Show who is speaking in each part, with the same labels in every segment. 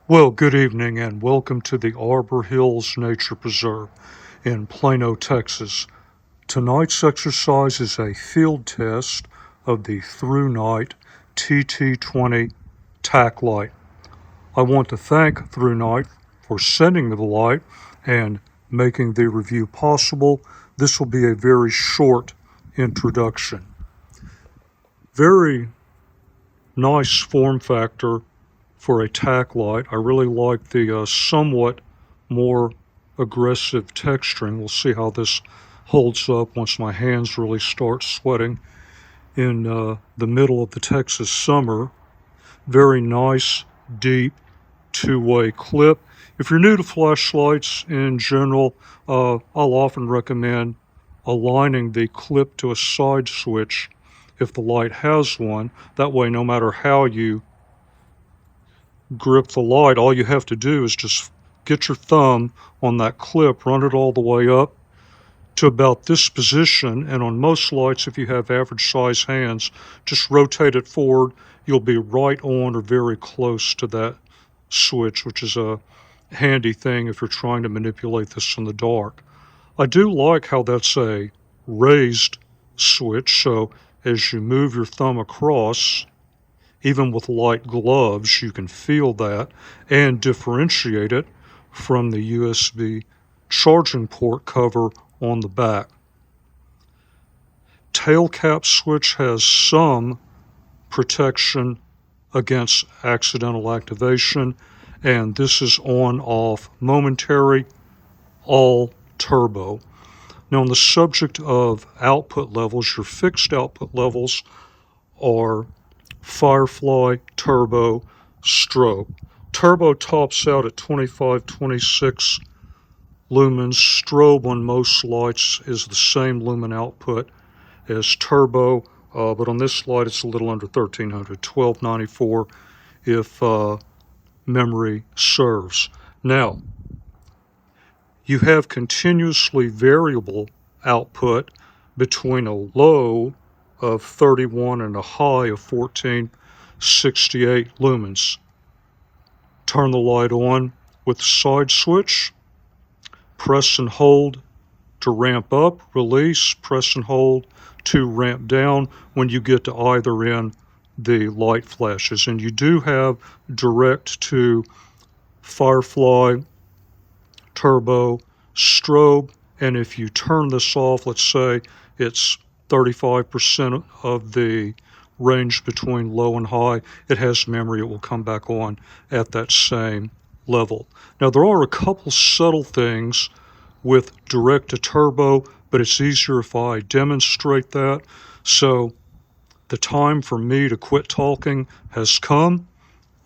Speaker 1: Well, good evening and welcome to the Arbor Hills Nature Preserve in Plano, Texas. Tonight's exercise is a field test of the THRUNITE TT20 tack light. I want to thank THRUNITE for sending me the light and making the review possible. This will be a very short introduction. Very nice form factor for a tack light. I really like the somewhat more aggressive texturing. We'll see how this holds up once my hands really start sweating in the middle of the Texas summer. Very nice, deep, two-way clip. If you're new to flashlights in general, I'll often recommend aligning the clip to a side switch if the light has one. That way, no matter how you grip the light, all you have to do is just get your thumb on that clip, run it all the way up to about this position, and on most lights, if you have average size hands, just rotate it forward. You'll be right on or very close to that switch, which is a handy thing if you're trying to manipulate this in the dark. I do like how that's a raised switch, so as you move your thumb across, even with light gloves, you can feel that and differentiate it from the USB charging port cover on the back. Tail cap switch has some protection against accidental activation, and this is on off momentary, all turbo. Now, on the subject of output levels, your fixed output levels are Firefly, Turbo, Strobe. Turbo tops out at 25, 26 lumens. Strobe on most lights is the same lumen output as Turbo, but on this light it's a little under 1300, 1294 if memory serves. Now, you have continuously variable output between a low of 31 and a high of 1468 lumens. Turn the light on with the side switch, press and hold to ramp up, release, press and hold to ramp down when you get to either end the light flashes. And you do have direct to Firefly, Turbo, Strobe, and if you turn this off, let's say it's 35% of the range between low and high, it has memory, it will come back on at that same level. Now, there are a couple subtle things with direct to turbo, but it's easier if I demonstrate that. So the time for me to quit talking has come.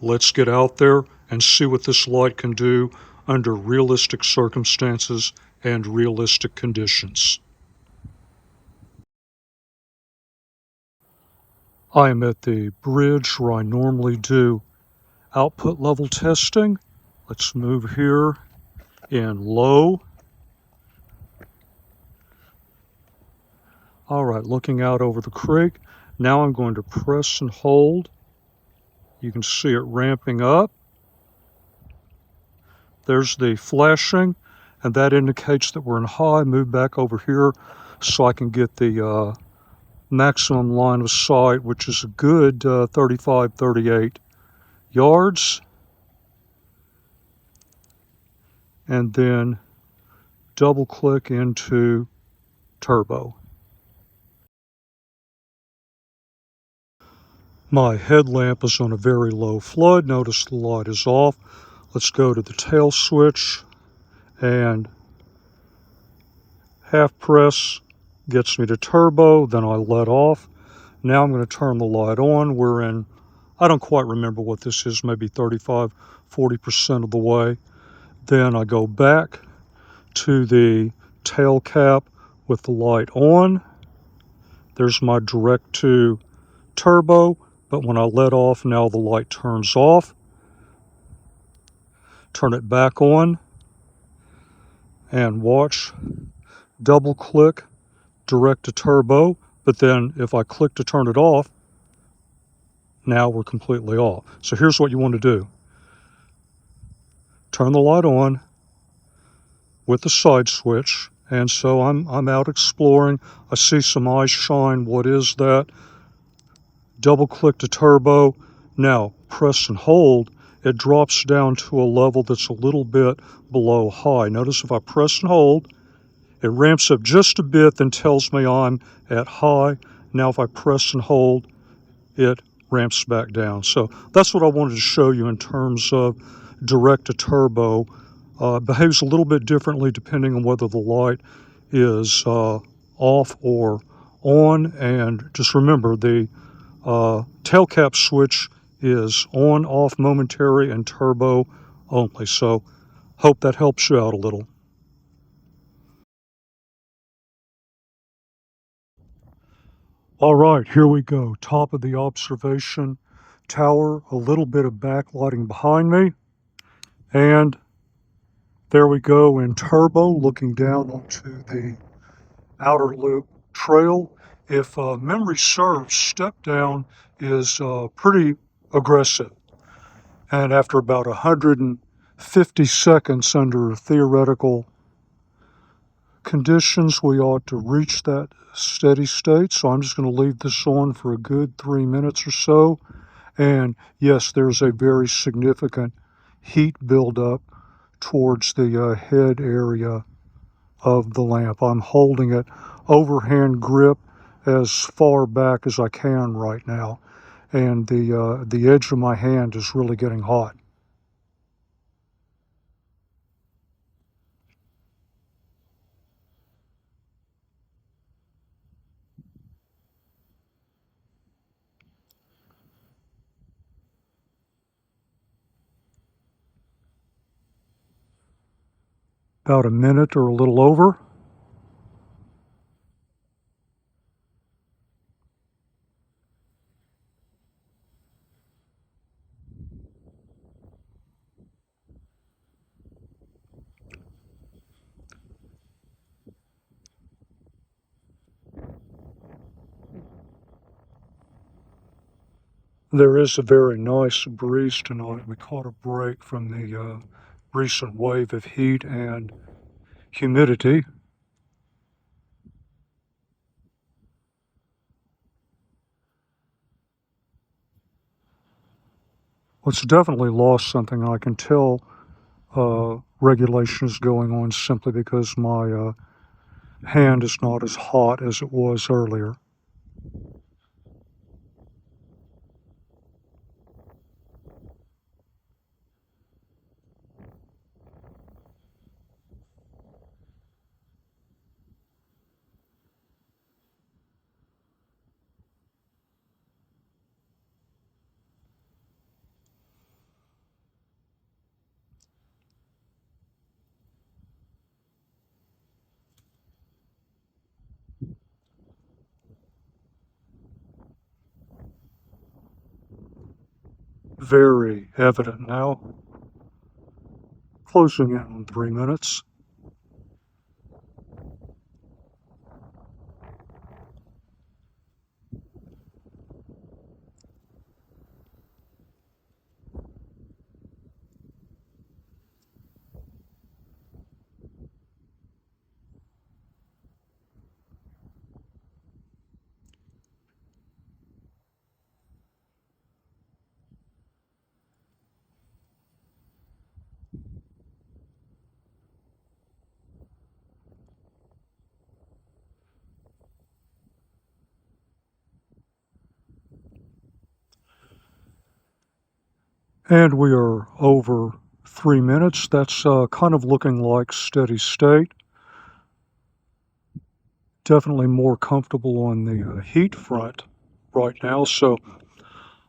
Speaker 1: Let's get out there and see what this light can do under realistic circumstances and realistic conditions. I am at the bridge where I normally do output level testing. Let's move here in low. All right, looking out over the creek. Now I'm going to press and hold. You can see it ramping up. There's the flashing, and that indicates that we're in high. Move back over here so I can get the maximum line of sight, which is a good 35, 38 yards. And then double click into turbo. My headlamp is on a very low flood. Notice the light is off. Let's go to the tail switch, and half press gets me to turbo, then I let off. Now I'm going to turn the light on. We're in, I don't quite remember what this is, maybe 35, 40% of the way. Then I go back to the tail cap with the light on. There's my direct to turbo, but when I let off, now the light turns off. Turn it back on and watch. Double click direct to turbo, but then if I click to turn it off, now we're completely off. So here's what you want to do. turn the light on with the side switch. And so I'm out exploring. I see some eyes shine. What is that? Double click to turbo. Now press and hold. It drops down to a level that's a little bit below high. Notice if I press and hold, it ramps up just a bit, then tells me I'm at high. Now if I press and hold, it ramps back down. So that's what I wanted to show you in terms of direct to turbo. Behaves a little bit differently depending on whether the light is off or on. And just remember, the tail cap switch is on, off, momentary, and turbo only. So hope that helps you out a little. All right, here we go. Top of the observation tower, a little bit of backlighting behind me. And there we go in turbo, looking down onto the outer loop trail. If memory serves, step down is pretty aggressive. And after about 150 seconds under theoretical conditions, we ought to reach that steady state. So I'm just going to leave this on for a good 3 minutes or so. And yes, there's a very significant heat buildup towards the head area of the lamp. I'm holding it overhand grip as far back as I can right now, and the edge of my hand is really getting hot. About a minute or a little over. There is a very nice breeze tonight. We caught a break from the recent wave of heat and humidity. Well, it's definitely lost something. I can tell regulation is going on simply because my hand is not as hot as it was earlier. Very evident now. Closing in on 3 minutes. And we are over 3 minutes. That's kind of looking like steady state. Definitely more comfortable on the heat front right now. So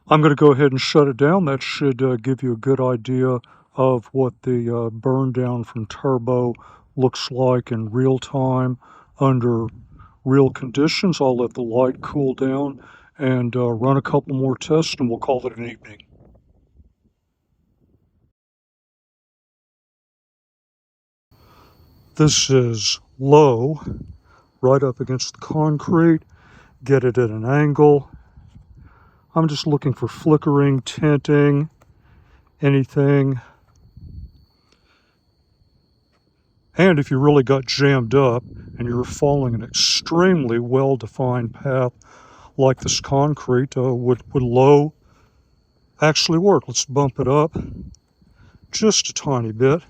Speaker 1: I'm going to go ahead and shut it down. That should give you a good idea of what the burn down from turbo looks like in real time under real conditions. I'll let the light cool down and run a couple more tests, and we'll call it an evening. This is low, right up against the concrete. Get it at an angle. I'm just looking for flickering, tinting, anything And if you really got jammed up and you're following an extremely well-defined path like this concrete, would low actually work? Let's bump it up just a tiny bit.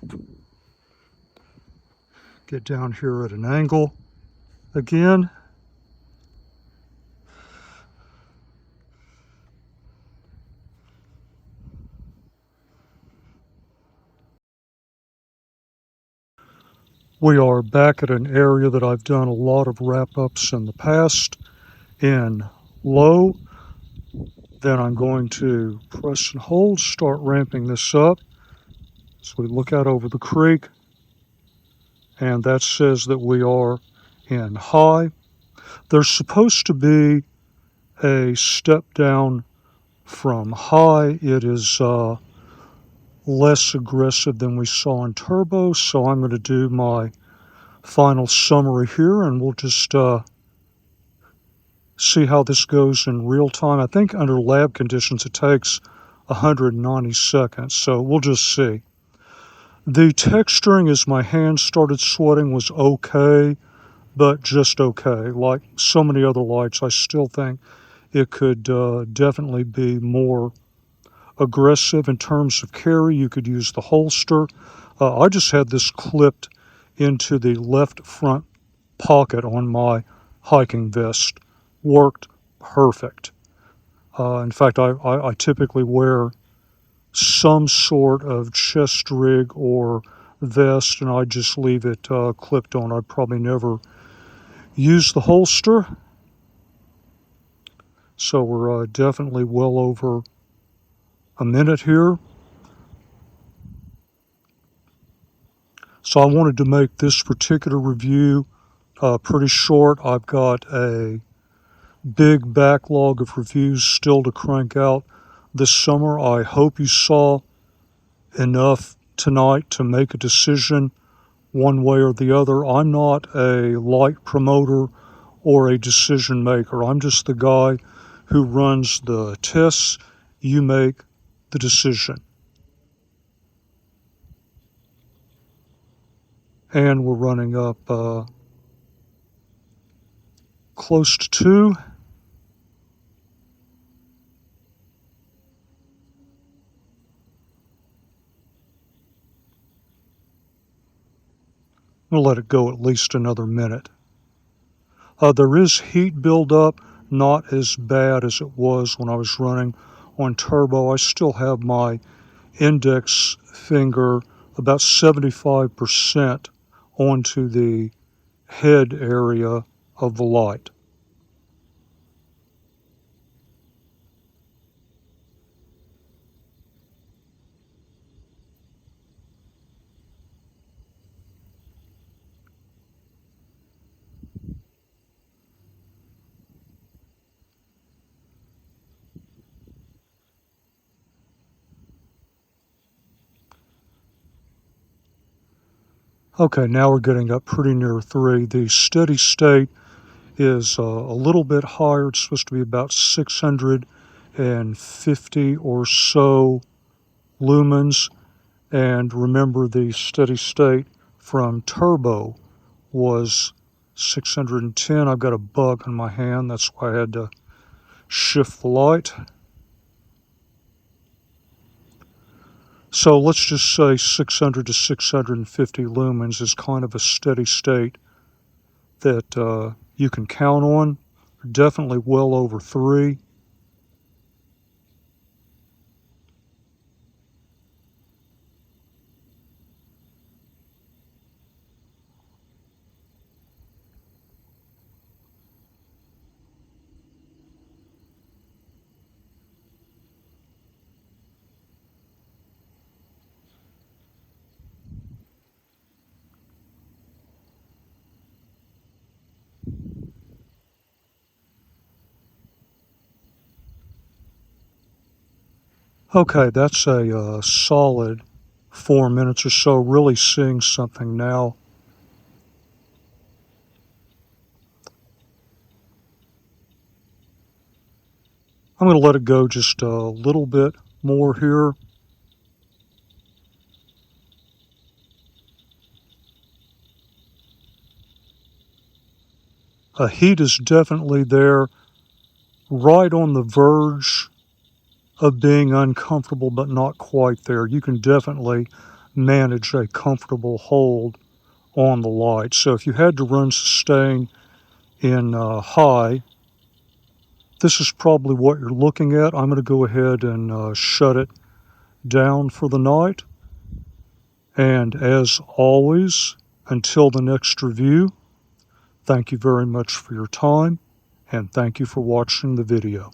Speaker 1: Get down here at an angle again. We are back at an area that I've done a lot of wrap-ups in the past in low. Then I'm going to press and hold, start ramping this up. So we look out over the creek, and that says that we are in high. There's supposed to be a step down from high. It is less aggressive than we saw in turbo, so I'm going to do my final summary here, and we'll just see how this goes in real time. I think under lab conditions it takes 190 seconds, so we'll just see. The texturing as my hands started sweating was okay, but just okay. Like so many other lights, I still think it could definitely be more aggressive in terms of carry. You could use the holster. I just had this clipped into the left front pocket on my hiking vest. Worked perfect. In fact, I typically wear some sort of chest rig or vest, and I just leave it clipped on. I'd probably never use the holster. So we're definitely well over a minute here. So I wanted to make this particular review pretty short. I've got a big backlog of reviews still to crank out this summer. I hope you saw enough tonight to make a decision one way or the other. I'm not a light promoter or a decision maker. I'm just the guy who runs the tests. You make the decision. And we're running up close to 2. We'll let it go at least another minute. There is heat buildup, not as bad as it was when I was running on turbo. I still have my index finger about 75% onto the head area of the light. Okay, now we're getting up pretty near 3. The steady state is a little bit higher. It's supposed to be about 650 or so lumens. And remember, the steady state from turbo was 610. I've got a bug on my hand. That's why I had to shift the light. So let's just say 600 to 650 lumens is kind of a steady state that you can count on. Definitely well over 3. Okay, that's a solid 4 minutes or so. Really seeing something now. I'm going to let it go just a little bit more here. Heat is definitely there, right on the verge of being uncomfortable, but not quite there. You can definitely manage a comfortable hold on the light. So if you had to run sustain in high, this is probably what you're looking at. I'm going to go ahead and shut it down for the night. And as always, until the next review, thank you very much for your time, and thank you for watching the video.